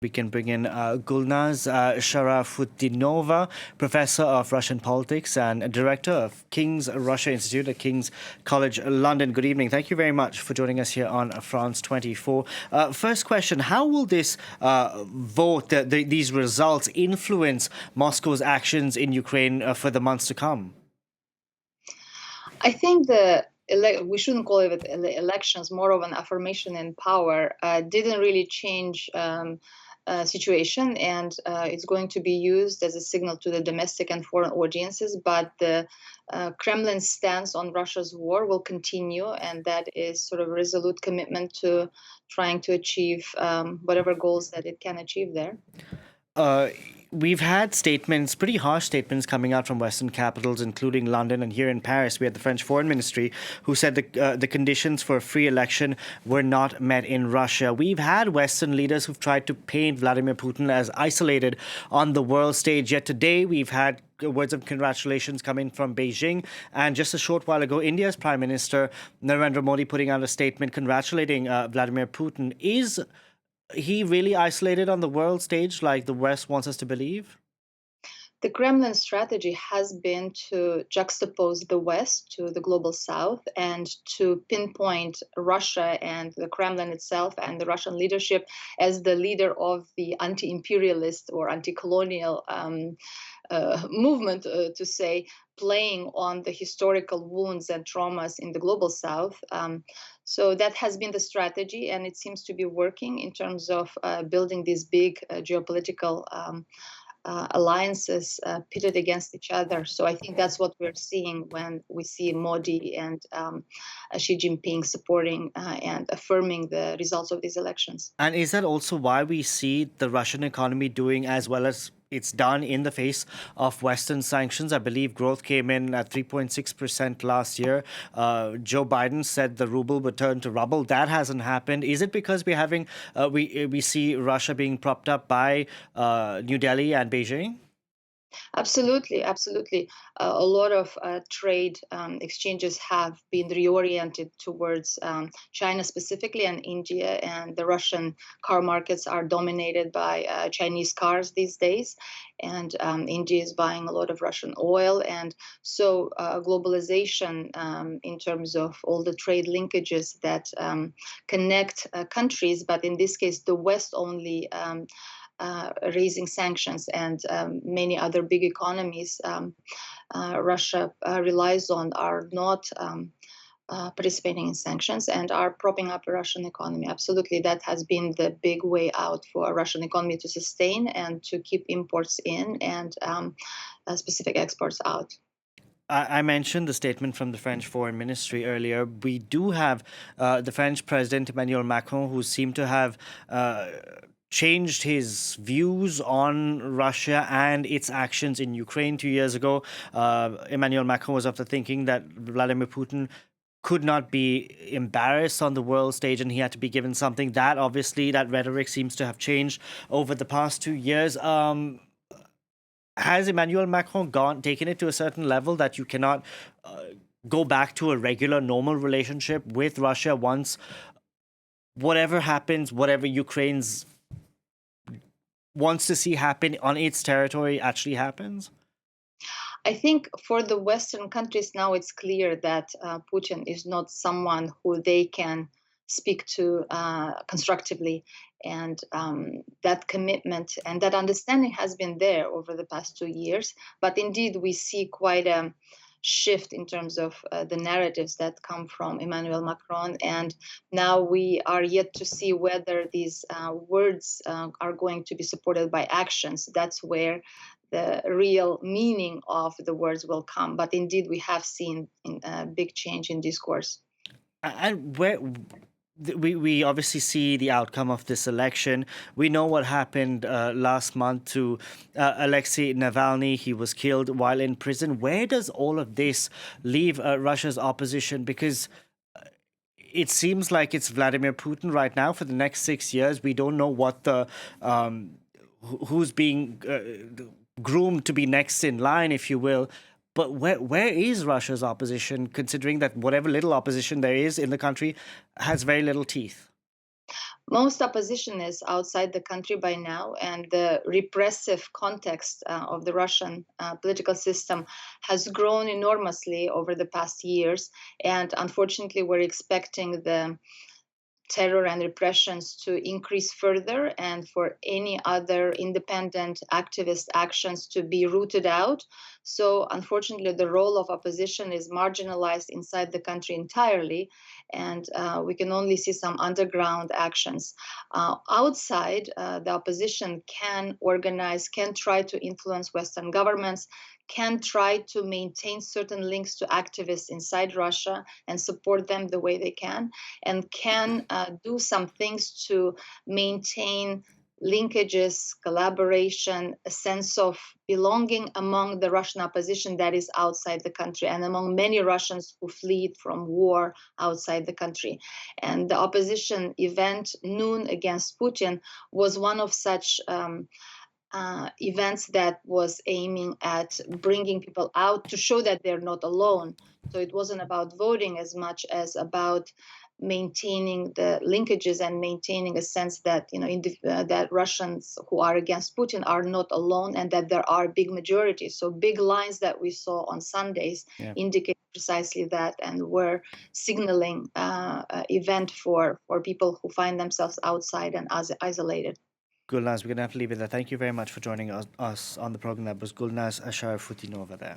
We can bring in Gulnaz Sharafutdinova, professor of Russian politics and director of King's Russia Institute at King's College London. Good evening. Thank you very much for joining us here on France 24. First question: how will this vote, these results, influence Moscow's actions in Ukraine for the months to come? I think we shouldn't call it elections, more of an affirmation in power, didn't really change situation, and it's going to be used as a signal to the domestic and foreign audiences. But the Kremlin's stance on Russia's war will continue, and that is sort of a resolute commitment to trying to achieve whatever goals that it can achieve there. Uh, we've had statements, pretty harsh statements, coming out from Western capitals, including London, and here in Paris, we had the French Foreign Ministry, who said the conditions for a free election were not met in Russia. We've had Western leaders who've tried to paint Vladimir Putin as isolated on the world stage. Yet today, we've had words of congratulations coming from Beijing. And just a short while ago, India's Prime Minister Narendra Modi putting out a statement congratulating Vladimir Putin. Is he really isolated on the world stage like the West wants us to believe? The Kremlin strategy has been to juxtapose the West to the global South and to pinpoint Russia and the Kremlin itself and the Russian leadership as the leader of the anti-imperialist or anti-colonial movement, to say, playing on the historical wounds and traumas in the global South. So that has been the strategy, and it seems to be working in terms of building these big geopolitical alliances pitted against each other. So I think that's what we're seeing when we see Modi and Xi Jinping supporting and affirming the results of these elections. And is that also why we see the Russian economy doing as well as it's done in the face of Western sanctions? I believe growth came in at 3.6% last year. Joe Biden said the ruble would turn to rubble. That hasn't happened. Is it because we're having we see Russia being propped up by New Delhi and Beijing? Absolutely, absolutely. A lot of trade exchanges have been reoriented towards China specifically and India, and the Russian car markets are dominated by Chinese cars these days, and India is buying a lot of Russian oil. And so globalization, in terms of all the trade linkages that connect countries, but in this case, the West only raising sanctions, and many other big economies Russia relies on are not participating in sanctions and are propping up the Russian economy. Absolutely, that has been the big way out for Russian economy to sustain and to keep imports in and specific exports out. I mentioned the statement from the French Foreign Ministry earlier. We do have the French President Emmanuel Macron, who seemed to have changed his views on Russia and its actions in Ukraine 2 years ago. Emmanuel Macron was of the thinking that Vladimir Putin could not be embarrassed on the world stage and he had to be given something. That obviously, that rhetoric seems to have changed over the past 2 years. Has Emmanuel Macron taken it to a certain level that you cannot go back to a regular, normal relationship with Russia once whatever happens, whatever Ukraine's wants to see happen on its territory actually happens? I think for the Western countries now, it's clear that Putin is not someone who they can speak to constructively. And that commitment and that understanding has been there over the past 2 years. But indeed, we see quite a shift in terms of the narratives that come from Emmanuel Macron. And now we are yet to see whether these words are going to be supported by actions. That's where the real meaning of the words will come. But indeed, we have seen a big change in discourse. And we obviously see the outcome of this election. We know what happened last month to Alexei Navalny. He was killed while in prison. Where does all of this leave Russia's opposition? Because it seems like it's Vladimir Putin right now for the next 6 years. We don't know what who's being groomed to be next in line, if you will. But where is Russia's opposition, considering that whatever little opposition there is in the country has very little teeth? Most opposition is outside the country by now, and the repressive context of the Russian political system has grown enormously over the past years. And unfortunately, we're expecting the terror and repressions to increase further and for any other independent activist actions to be rooted out. So, unfortunately, the role of opposition is marginalized inside the country entirely, and we can only see some underground actions. Outside, the opposition can organize, can try to influence Western governments, can try to maintain certain links to activists inside Russia and support them the way they can do some things to maintain linkages, collaboration, a sense of belonging among the Russian opposition that is outside the country and among many Russians who fled from war outside the country. And the opposition event, Noon Against Putin, was one of such events that was aiming at bringing people out to show that they're not alone. So it wasn't about voting as much as about maintaining the linkages and maintaining a sense that that Russians who are against Putin are not alone and that there are big majorities. So big lines that we saw on Sundays indicate precisely that, and were signaling event for people who find themselves outside and isolated. Gulnaz, we're going to have to leave it there. Thank you very much for joining us on the program. That was Gulnaz Sharafutdinova there.